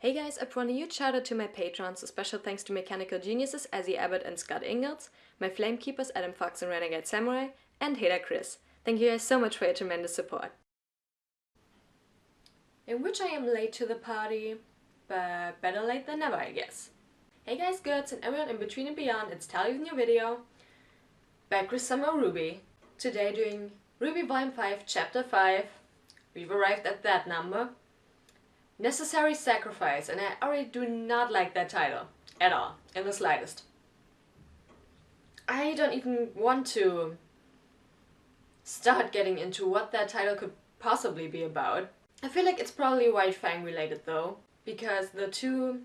Hey guys, I want a huge shout out to my patrons, a special thanks to mechanical geniuses Ezzy Abbott and Scott Ingalls, my Flamekeepers Adam Fox and RenegadeSamurai, and Heda Chris. Thank you guys so much for your tremendous support. In which I am late to the party, but better late than never, I guess. Hey guys, girls, and everyone in between and beyond, it's Tally with a new video. Back with some more RWBY. Today doing RWBY Volume 5, Chapter 5. We've arrived at that number. Necessary Sacrifice, and I already do not like that title. At all. In the slightest. I don't even want to start getting into what that title could possibly be about. I feel like it's probably White Fang related though, because the two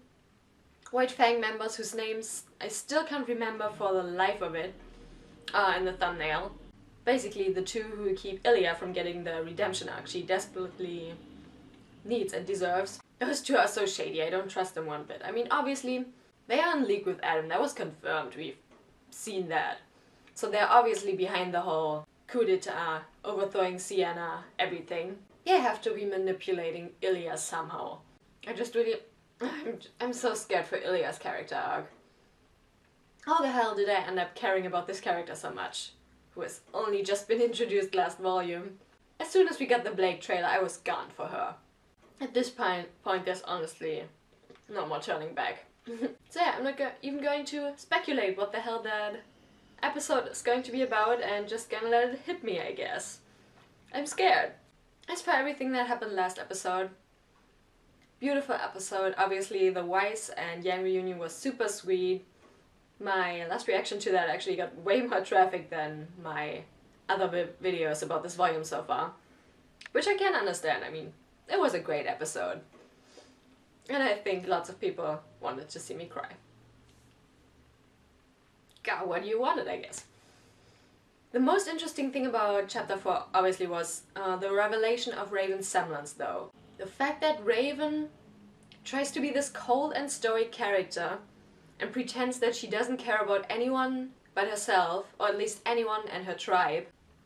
White Fang members whose names I still can't remember for the life of it are in the thumbnail. Basically the two who keep Illya from getting the redemption arc she desperately needs and deserves. Those two are so shady, I don't trust them one bit. I mean, obviously, they are in league with Adam, that was confirmed, we've seen that. So they're obviously behind the whole coup d'etat, overthrowing Sienna, everything. They have to be manipulating Illya somehow. I'm so scared for Ilya's character arc. How the hell did I end up caring about this character so much? Who has only just been introduced last volume. As soon as we got the Blake trailer, I was gone for her. At this point, there's honestly no more turning back. So yeah, I'm not even going to speculate what the hell that episode is going to be about and just gonna let it hit me, I guess. I'm scared. As for everything that happened last episode, beautiful episode. Obviously the Weiss and Yang reunion was super sweet. My last reaction to that actually got way more traffic than my other videos about this volume so far. Which I can understand, I mean, it was a great episode. And I think lots of people wanted to see me cry. God, what you wanted, I guess. The most interesting thing about Chapter 4 obviously was the revelation of Raven's semblance though. The fact that Raven tries to be this cold and stoic character and pretends that she doesn't care about anyone but herself, or at least anyone and her tribe.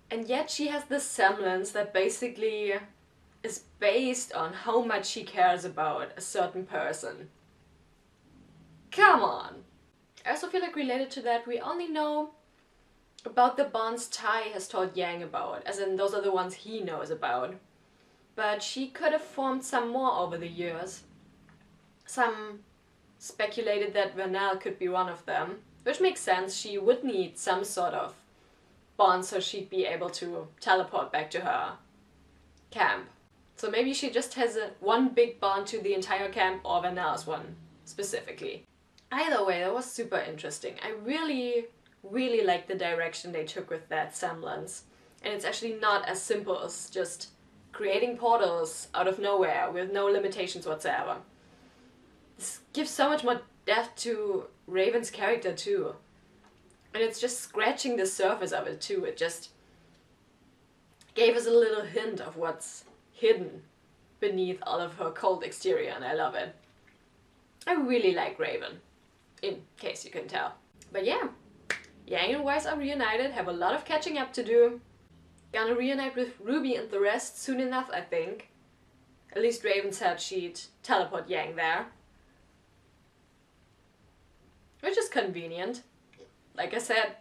And yet she has this semblance that basically is based on how much she cares about a certain person. Come on! I also feel like related to that, we only know about the bonds Tai has told Yang about, as in those are the ones he knows about. But she could have formed some more over the years. Some speculated that Vernal could be one of them, which makes sense, she would need some sort of bond so she'd be able to teleport back to her camp. So maybe she just has one big bond to the entire camp, or Vernal's one specifically. Either way, that was super interesting. I really like the direction they took with that semblance. And it's actually not as simple as just creating portals out of nowhere with no limitations whatsoever. This gives so much more depth to Raven's character too. And it's just scratching the surface of it too. It just gave us a little hint of what's hidden beneath all of her cold exterior, and I love it. I really like Raven, in case you can tell. But yeah, Yang and Weiss are reunited, have a lot of catching up to do. Gonna reunite with RWBY and the rest soon enough, I think. At least Raven said she'd teleport Yang there. Which is convenient. Like I said,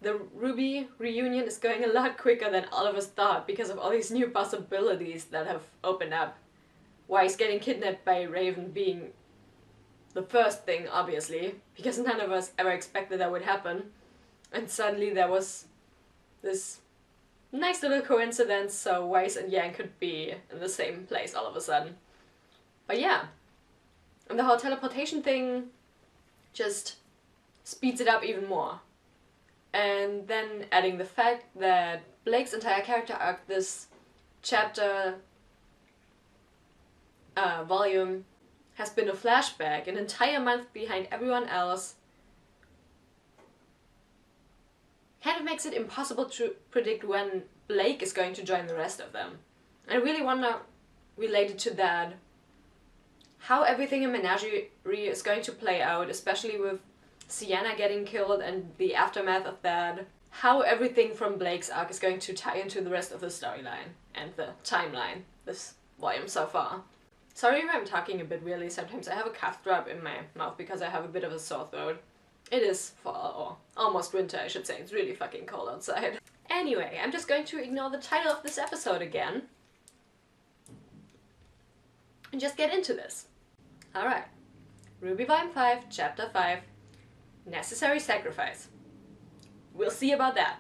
the RWBY reunion is going a lot quicker than all of us thought because of all these new possibilities that have opened up. Weiss getting kidnapped by Raven being the first thing, obviously, because none of us ever expected that would happen. And suddenly there was this nice little coincidence so Weiss and Yang could be in the same place all of a sudden. But yeah, and the whole teleportation thing just speeds it up even more. And then adding the fact that Blake's entire character arc this chapter volume has been a flashback, an entire month behind everyone else, kind of makes it impossible to predict when Blake is going to join the rest of them. I really wonder, related to that, how everything in Menagerie is going to play out, especially with Sienna getting killed and the aftermath of that. How everything from Blake's arc is going to tie into the rest of the storyline and the timeline this volume so far. Sorry if I'm talking a bit weirdly. Sometimes I have a cough drop in my mouth because I have a bit of a sore throat. It is fall, or almost winter, I should say. It's really fucking cold outside. Anyway, I'm just going to ignore the title of this episode again. And just get into this. Alright. RWBY Volume 5, Chapter 5. Necessary Sacrifice. We'll see about that.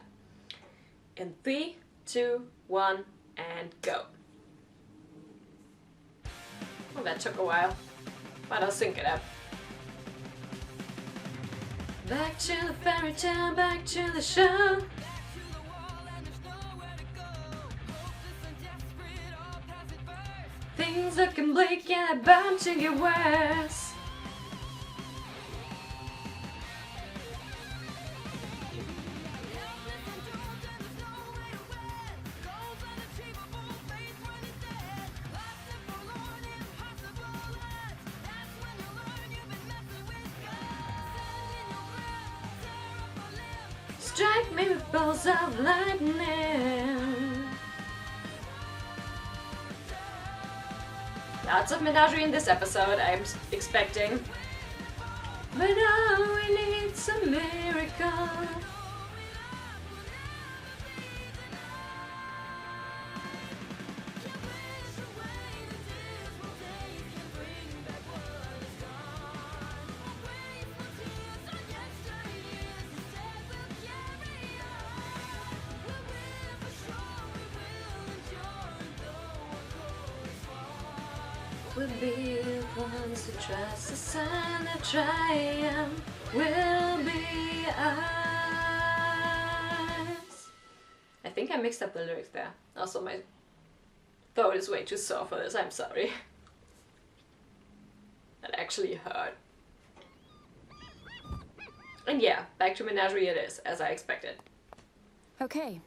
In 3, 2, 1, and go. Well, that took a while, but I'll sync it up. Back to the fairy tale, back to the show. Things looking bleak and they're bound to get worse. Strike me with balls of lightning. Lots of Menagerie in this episode, I'm expecting. But all we need's a miracle. We'll be the ones who trust the sun, the triumph will be ours. I think I mixed up the lyrics there. Also, my throat is way too sore for this, I'm sorry. That actually hurt. And yeah, back to Menagerie it is, as I expected. Okay.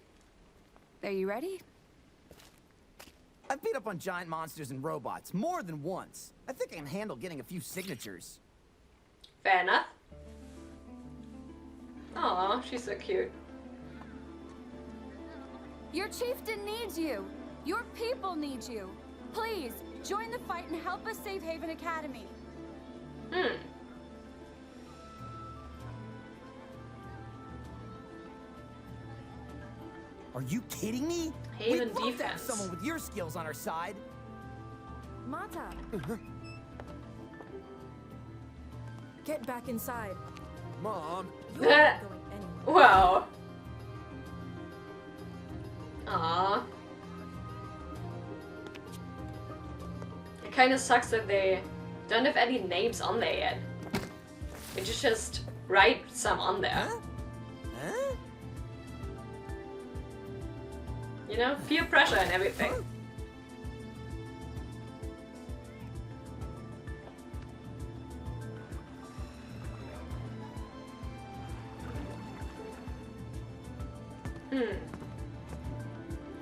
Are you ready? I've beat up on giant monsters and robots more than once. I think I can handle getting a few signatures. Fair enough. Aw, she's so cute. Your chieftain needs you. Your people need you. Please, join the fight and help us save Haven Academy. Are you kidding me? Haven We'd love to have defense. someone with your skills on our side. Mata, get back inside. Mom. You're not going anywhere. Wow. Aww. It kinda sucks that they don't have any names on there yet. They just write some on there. Huh? Huh? You know, peer pressure and everything.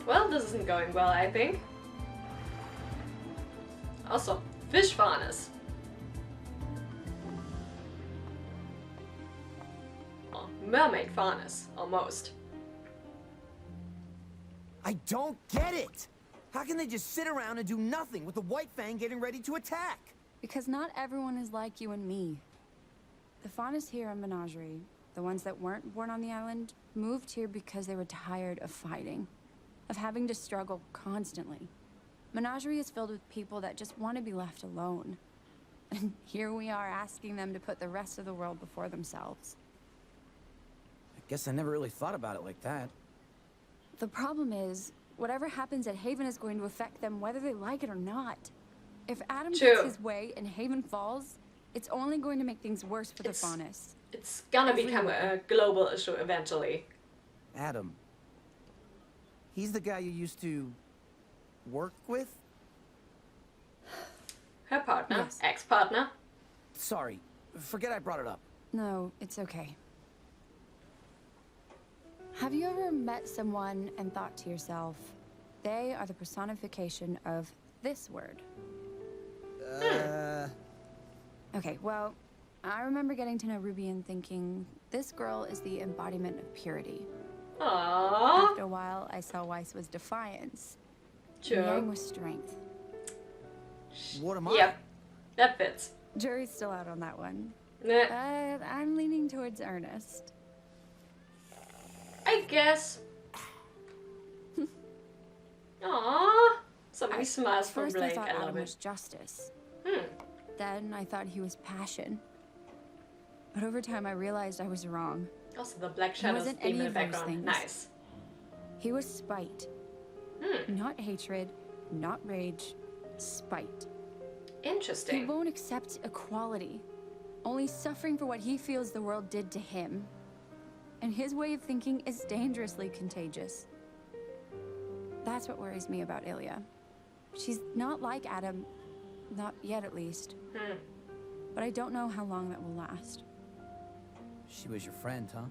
Well, this isn't going well, I think. Also, fish faunas. Oh, mermaid faunas, almost. I don't get it. How can they just sit around and do nothing with the White Fang getting ready to attack? Because not everyone is like you and me. The faunas here in Menagerie, the ones that weren't born on the island, moved here because they were tired of fighting, of having to struggle constantly. Menagerie is filled with people that just want to be left alone. And here we are asking them to put the rest of the world before themselves. I guess I never really thought about it like that. The problem is, whatever happens at Haven is going to affect them whether they like it or not. If Adam gets his way and Haven falls, it's only going to make things worse for the faunas. It's gonna become a global issue eventually. Adam. He's the guy you used to work with? Her partner, Yes. ex-partner. Sorry. Forget I brought it up. No, it's okay. Have you ever met someone and thought to yourself, they are the personification of this word? Okay, well, I remember getting to know Ruby and thinking, this girl is the embodiment of purity. Aww. After a while, I saw Weiss was defiance. True. And Yang was strength. What am I? Yep, that fits. Jury's still out on that one. Nah, I'm leaning towards Ernest. I guess. Aww. Somebody smiles for First, I Blake. thought I love Adam was it. justice. Hmm. Then I thought he was passion. But over time, I realized I was wrong. Also, the Black Shadows wasn't theme any in the of those background. things. Nice. He was spite. Not hatred, not rage, spite. He Interesting. won't accept equality, only suffering for what he feels the world did to him. And his way of thinking is dangerously contagious. That's what worries me about Ilya. She's not like Adam, not yet at least. But I don't know how long that will last. She was your friend, huh?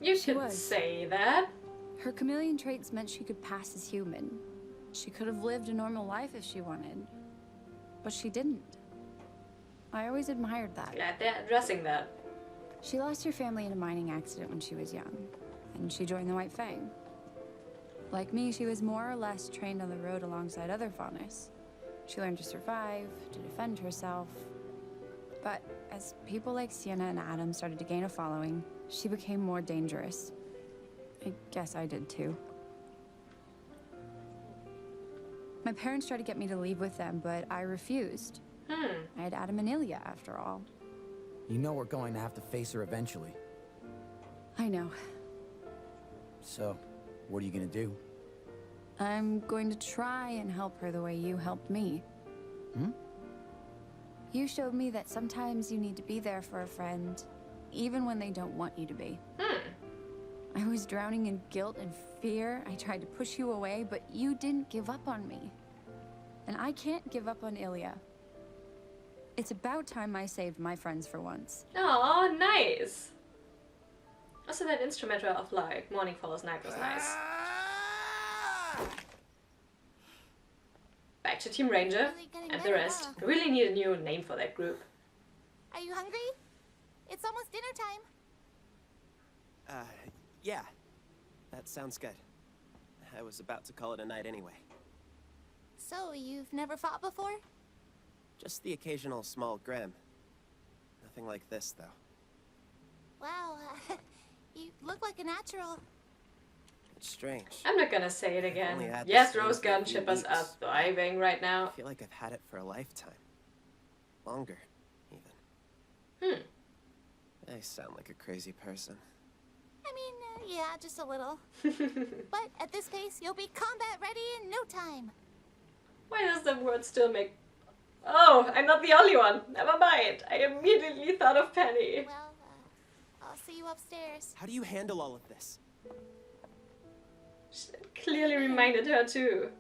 You She could was. say that. Her chameleon traits meant she could pass as human. She could have lived a normal life if she wanted. But she didn't. I always admired that. Glad they're addressing that. She lost her family in a mining accident when she was young, and she joined the White Fang. Like me, she was more or less trained on the road alongside other faunists. She learned to survive, to defend herself. But as people like Sienna and Adam started to gain a following, she became more dangerous. I guess I did too. My parents tried to get me to leave with them, but I refused. I had Adam and Ilya, after all. You know we're going to have to face her eventually. I know. So, what are you gonna do? I'm going to try and help her the way you helped me. You showed me that sometimes you need to be there for a friend, even when they don't want you to be. I was drowning in guilt and fear. I tried to push you away, but you didn't give up on me. And I can't give up on Ilya. It's about time I saved my friends for once. Oh, nice. Also, that instrumental of like Morning Follows Night was nice. Back to Team Ranger Really getting and the better, rest. huh? We really need a new name for that group. Are you hungry? It's almost dinner time. Yeah. That sounds good. I was about to call it a night anyway. So, you've never fought before? Just the occasional small grim. Nothing like this, though. Wow, you look like a natural. It's strange. I'm not gonna say it only again. had Yes, this Rose for a Gun few Chippers are weeks. thriving right I now. feel like I've had it for a lifetime. Longer, even. I sound like a crazy person. I mean, yeah, just a little. But at this pace, you'll be combat ready in no time. Why does the word still make... Oh, I'm not the only one. Never mind. I immediately thought of Penny. Well, I'll see you upstairs. How do you handle all of this? She clearly reminded her too.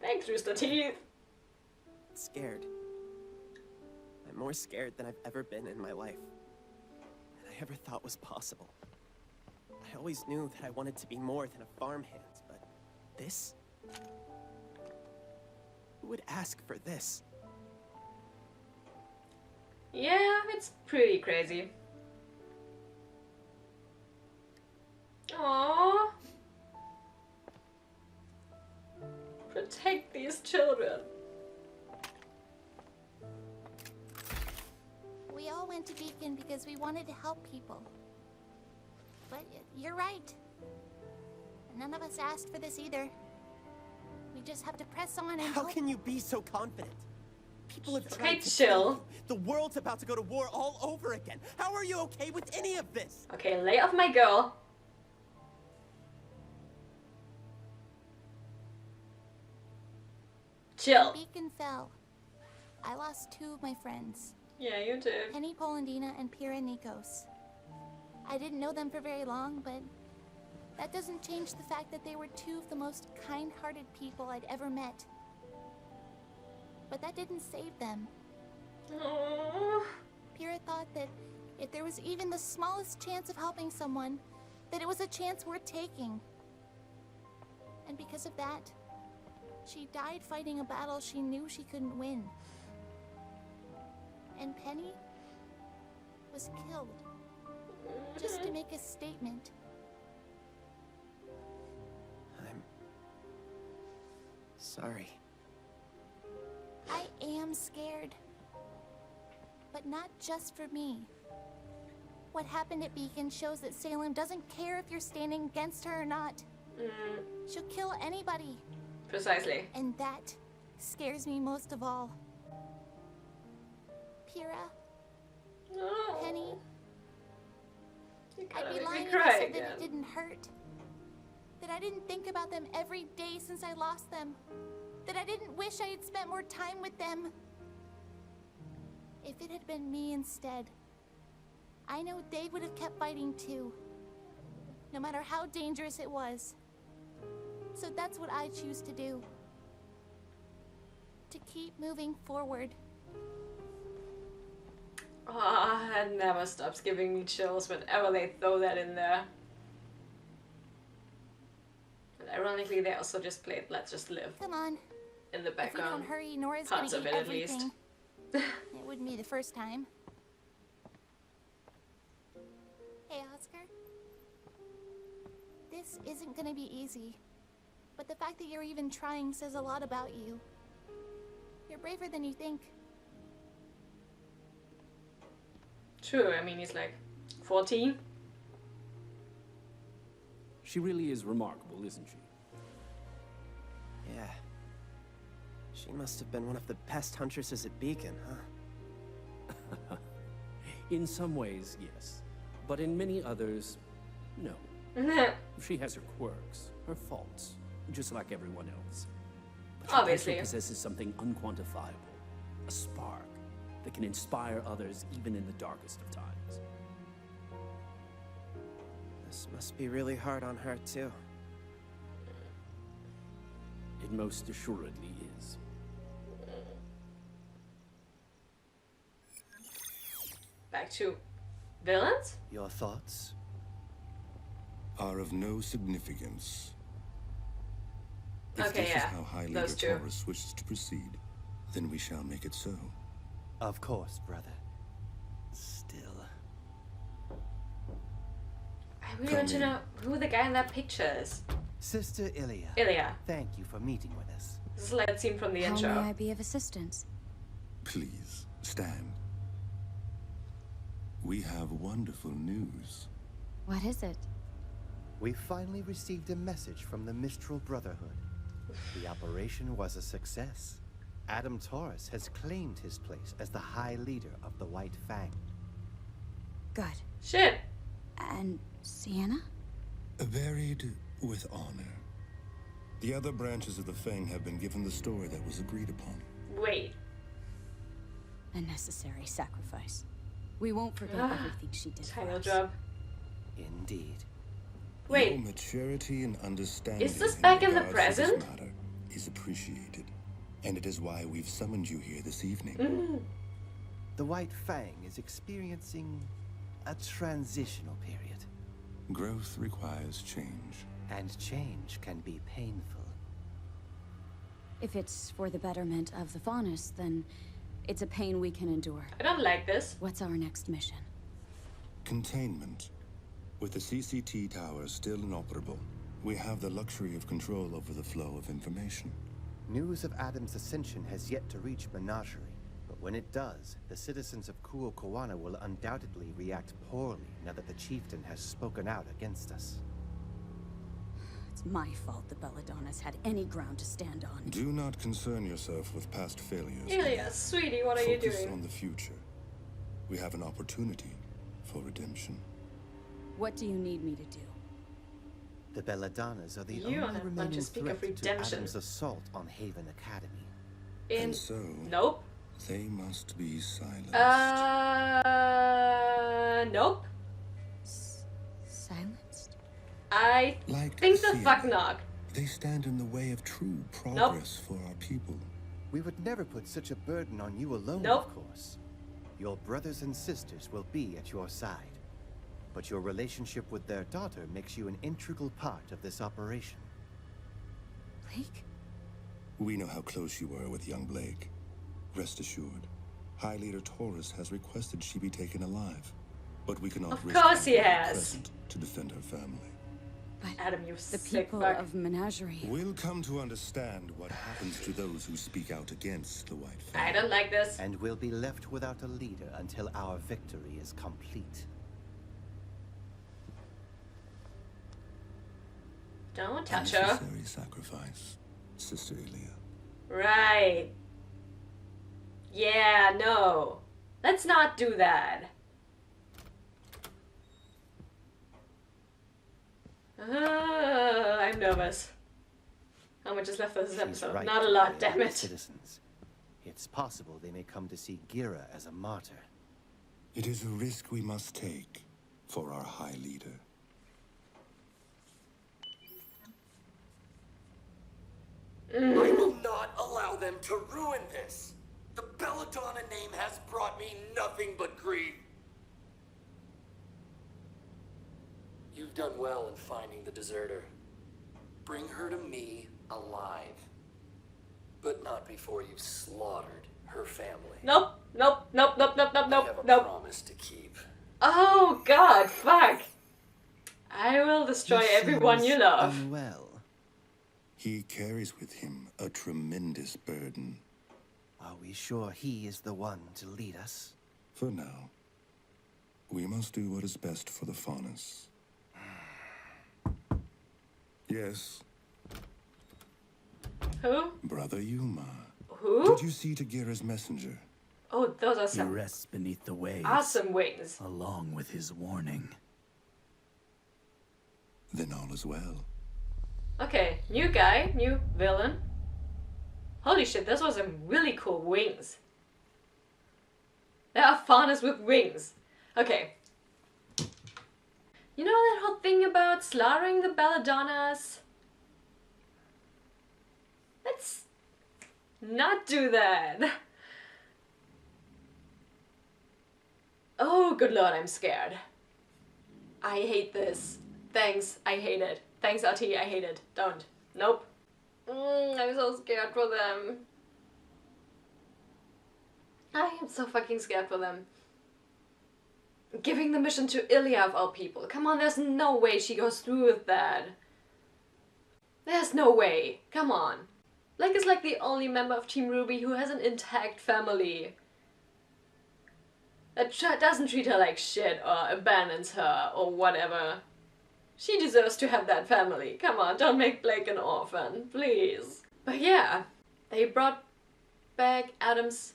Thanks, Rooster Teeth. Scared. I'm more scared than I've ever been in my life. Than I ever thought was possible. I always knew that I wanted to be more than a farmhand, but this? Who would ask for this? Yeah, it's pretty crazy. Aww. Protect these children. We all went to Beacon because we wanted to help people. But you're right. None of us asked for this either. We just have to press on and How hope. can you be so confident? People have Okay, tried to chill. kill you. The world's about to go to war all over again. How are you okay with any of this? Okay, lay off my girl. Chill. Beacon fell. I lost 2 of my friends. Yeah, you did. Penny Polandina and Pira Nikos. I didn't know them for very long, but that doesn't change the fact that they were 2 of the most kind-hearted people I'd ever met. But that didn't save them. Aww. Pira thought that if there was even the smallest chance of helping someone, that it was a chance worth taking. And because of that, she died fighting a battle she knew she couldn't win. And Penny was killed just to make a statement. I'm sorry. am scared. But not just for me. What happened at Beacon shows that Salem doesn't care if you're standing against her or not. She'll kill anybody. Precisely. And that scares me most of all. Pyrrha, No. Penny, You I'd gotta be make lying me if I cry said that again. it didn't hurt. That I didn't think about them every day since I lost them. That I didn't wish I had spent more time with them. If it had been me instead, I know they would have kept fighting too. No matter how dangerous it was. So that's what I choose to do. To keep moving forward. Oh, it never stops giving me chills whenever they throw that in there. And ironically, they also just played Let's Just Live Come on. in the If we background. don't hurry, Nora's gonna Parts of eat it, at least. everything. It wouldn't be the first time. Hey, Oscar. This isn't gonna be easy. But the fact that you're even trying says a lot about you. You're braver than you think. True, I mean, he's like 14. She really is remarkable, isn't she? Yeah. She must have been one of the best huntresses at Beacon, huh? In some ways, yes. But in many others, no. She has her quirks, her faults, just like everyone else. But she Obviously. also possesses something unquantifiable. A spark that can inspire others even in the darkest of times. This must be really hard on her, too. It most assuredly is. Back to villains? Your thoughts? Are of no significance. If Okay, this yeah, is how High Leader those two. Taurus wishes to proceed, then we shall make it so. Of course, brother. Still. I really want to know who the guy in that picture is. Sister Ilia. Ilya. Thank you for meeting with us. This is like that scene from the How may intro. I be of assistance? Please, stand. We have wonderful news. What is it? We finally received a message from the Mistral Brotherhood. The operation was a success. Adam Taurus has claimed his place as the High Leader of the White Fang. Good. Shit. And Sienna? Buried with honor. The other branches of the Fang have been given the story that was agreed upon. Wait. A necessary sacrifice. We won't forget everything she did for Title us. job. Indeed. Your Wait. maturity and understanding Is this back in the regards to this present? matter is appreciated. And it is why we've summoned you here this evening. The White Fang is experiencing a transitional period. Growth requires change. And change can be painful. If it's for the betterment of the Faunus, then it's a pain we can endure. I don't like this. What's our next mission? Containment. With the CCT tower still inoperable, we have the luxury of control over the flow of information. News of Adam's ascension has yet to reach Menagerie, but when it does, the citizens of Kuo Koana will undoubtedly react poorly now that the chieftain has spoken out against us. It's my fault the Belladonnas had any ground to stand on. Do not concern yourself with past failures. Ilya, sweetie, what are you Focus doing? on the future. We have an opportunity for redemption. What do you need me to do? The Belladonnas are the You only have a bunch remaining of speak of threat to redemption. Adam's assault on Haven Academy. And so, Nope. they must be silenced. Nope. Silenced? I Like think the Sienna, fuck not. They stand in the way of true progress for our people. We would never put such a burden on you alone, Nope. of course. Your brothers and sisters will be at your side. But your relationship with their daughter makes you an integral part of this operation. Blake? We know how close you were with young Blake. Rest assured, High Leader Taurus has requested she be taken alive. But we cannot Of risk course he her being has. present to defend her family. but Adam, you the sick people fuck. of Menagerie. We'll come to understand what happens to those who speak out against the White Fang. I don't like this. And we'll be left without a leader until our victory is complete. Don't touch her. Unnecessary sacrifice, Sister Ilia. Right. Yeah, no. Let's not do that. I'm nervous. How much is left of this She's episode? right, Not a lot, they are damn it. Citizens. It's possible they may come to see Gira as a martyr. It is a risk we must take for our High Leader. I will not allow them to ruin this. The Belladonna name has brought me nothing but grief. You've done well in finding the deserter. Bring her to me alive. But not before you've slaughtered her family. Nope, nope, nope, nope, nope, nope, I nope, have a nope. promise to keep. Oh god, fuck. I will destroy He everyone seems you love. Unwell. He carries with him a tremendous burden. Are we sure he is the one to lead us? For now, we must do what is best for the Faunus. Yes, Who? Brother Yuma. Who? Did you see to Gira's messenger? Oh, those are He some rests beneath the waves, awesome wings. along with his warning. Then all is well. Okay, new guy, new villain. Holy shit, those were some really cool wings. There are faunus with wings. Okay. You know that whole thing about slaughtering the belladonnas? Let's not do that. Oh, good lord, I'm scared. I hate this. Thanks, I hate it. Thanks, RT, I hate it. Don't. Nope. I'm so scared for them. I am so fucking scared for them. Giving the mission to Illya of all people. Come on, there's no way she goes through with that. There's no way. Come on. Blake is like the only member of Team RWBY who has an intact family. That doesn't treat her like shit or abandons her or whatever. She deserves to have that family. Come on, don't make Blake an orphan, please. But yeah, they brought back Adam's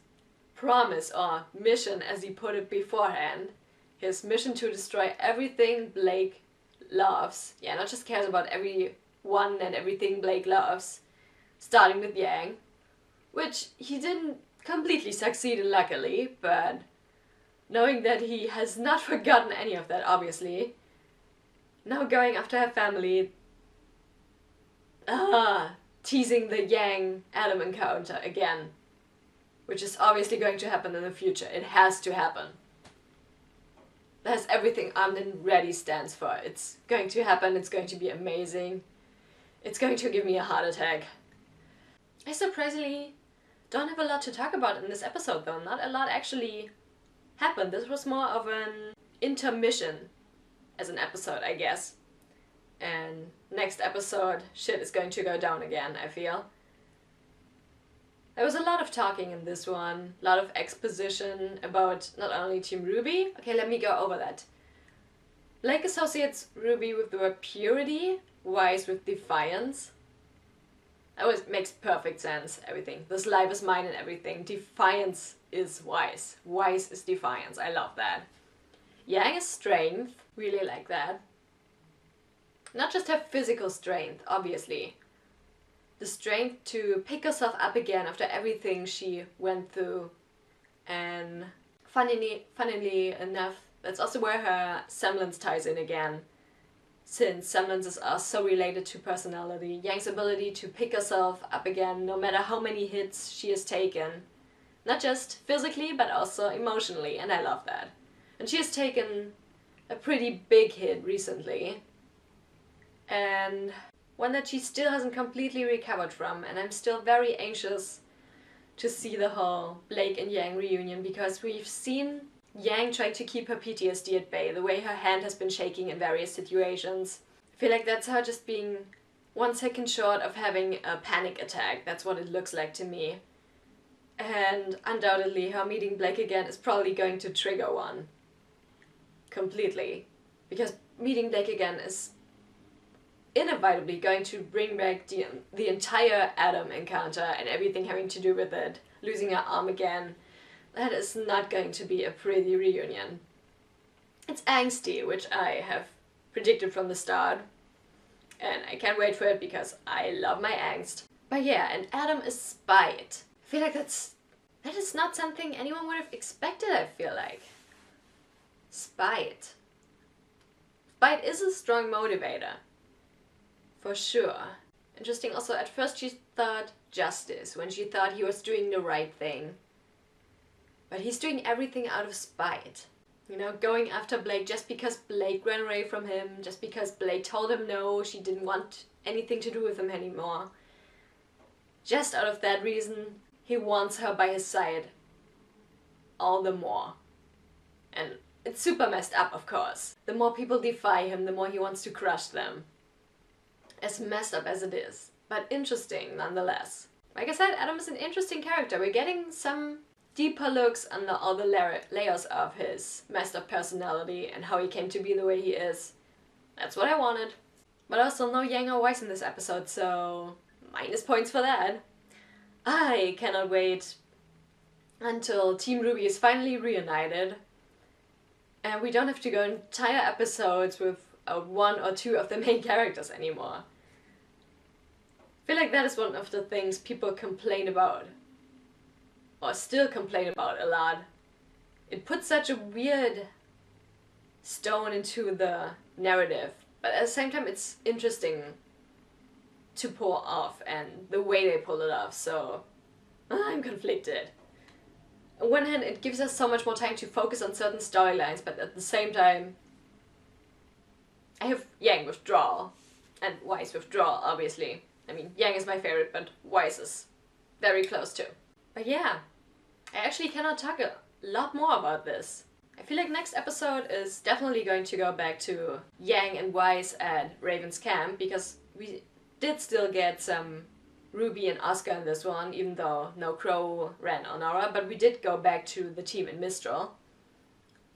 promise or mission, as he put it beforehand. His mission to destroy everything Blake loves. Yeah, not just cares about everyone and everything Blake loves. Starting with Yang, which he didn't completely succeed in, luckily, but knowing that he has not forgotten any of that, obviously. Now going after her family. Teasing the Yang-Adam encounter again. Which is obviously going to happen in the future. It has to happen. That's everything Armed and Ready stands for. It's going to happen, it's going to be amazing. It's going to give me a heart attack. I surprisingly don't have a lot to talk about in this episode though. Not a lot actually happened. This was more of an intermission as an episode, I guess. And next episode, shit is going to go down again, I feel. There was a lot of talking in this one, a lot of exposition about not only Team RWBY. Okay, let me go over that. Blake associates RWBY with the word purity, Wise with defiance. That makes perfect sense, everything. This life is mine and everything. Defiance is wise. Wise is defiance. I love that. Yang is strength. Really like that. Not just her physical strength, obviously. The strength to pick herself up again after everything she went through. And funnily enough, that's also where her semblance ties in again. Since semblances are so related to personality, Yang's ability to pick herself up again no matter how many hits she has taken. Not just physically, but also emotionally, and I love that. And she has taken a pretty big hit recently. And one that she still hasn't completely recovered from, and I'm still very anxious to see the whole Blake and Yang reunion, because we've seen Yang try to keep her PTSD at bay, the way her hand has been shaking in various situations. feel like that's her just being 1 second short of having a panic attack. That's what it looks like to me. And undoubtedly her meeting Blake again is probably going to trigger one. Completely. Because meeting Blake again is inevitably going to bring back the entire Adam encounter and everything having to do with it. Losing her arm again. That is not going to be a pretty reunion. It's angsty, which I have predicted from the start. And I can't wait for it because I love my angst. But yeah, and Adam is spite. I feel like that is not something anyone would have expected, I feel like. Spite. Spite is a strong motivator. For sure. Interesting also, at first she thought justice, when she thought he was doing the right thing. But he's doing everything out of spite. You know, going after Blake just because Blake ran away from him, just because Blake told him no, she didn't want anything to do with him anymore. Just out of that reason, he wants her by his side all the more. And it's super messed up, of course. The more people defy him, the more he wants to crush them. As messed up as it is, but interesting nonetheless. Like I said, Adam is an interesting character. We're getting some deeper looks under all the layers of his messed up personality and how he came to be the way he is. That's what I wanted. But also no Yang or Weiss in this episode, so minus points for that. I cannot wait until Team RWBY is finally reunited and we don't have to go entire episodes with 1 or 2 of the main characters anymore. I feel like that is one of the things people complain about. Or still complain about a lot. It puts such a weird stone into the narrative, but at the same time it's interesting to pull off and the way they pull it off, so I'm conflicted. On one hand it gives us so much more time to focus on certain storylines, but at the same time I have Yang withdrawal and Weiss withdrawal, obviously. I mean, Yang is my favorite, but Weiss is very close too. But yeah, I actually cannot talk a lot more about this. I feel like next episode is definitely going to go back to Yang and Weiss at Raven's camp, because we did still get some RWBY and Oscar in this one, even though no Crow ran on Aura, but we did go back to the team in Mistral.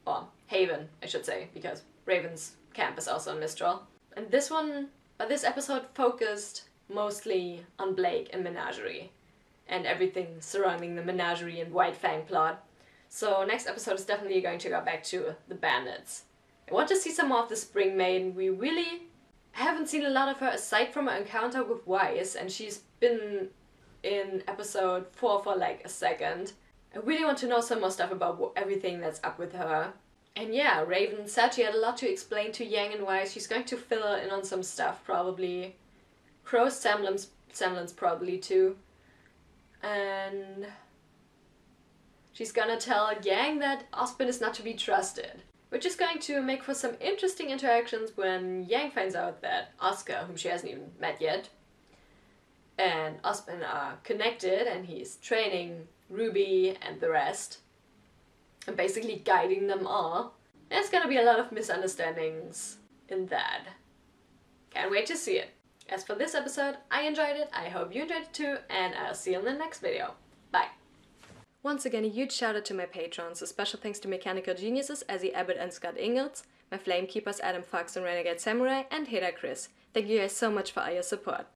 Or Haven, I should say, because Raven's camp is also in Mistral. And this episode focused mostly on Blake and Menagerie. And everything surrounding the Menagerie and White Fang plot. So next episode is definitely going to go back to the bandits. I want to see some more of the Spring Maiden. We really haven't seen a lot of her aside from her encounter with Weiss, and she's been in episode 4 for like a second. I really want to know some more stuff about everything that's up with her. And yeah, Raven said she had a lot to explain to Yang and Weiss. She's going to fill her in on some stuff probably. Crow's semblance probably too. And she's gonna tell Yang that Ospen is not to be trusted, which is going to make for some interesting interactions when Yang finds out that Oscar, whom she hasn't even met yet, and Ospen are connected and he's training RWBY and the rest and basically guiding them all. There's gonna be a lot of misunderstandings in that. Can't wait to see it. As for this episode, I enjoyed it, I hope you enjoyed it too, and I'll see you in the next video. Bye! Once again, a huge shout out to my patrons. A special thanks to Mechanical Geniuses, Ezzy Abbott and Scott Ingalls, my Flamekeepers Adam Fox and RenegadeSamurai, and Heda Chris. Thank you guys so much for all your support.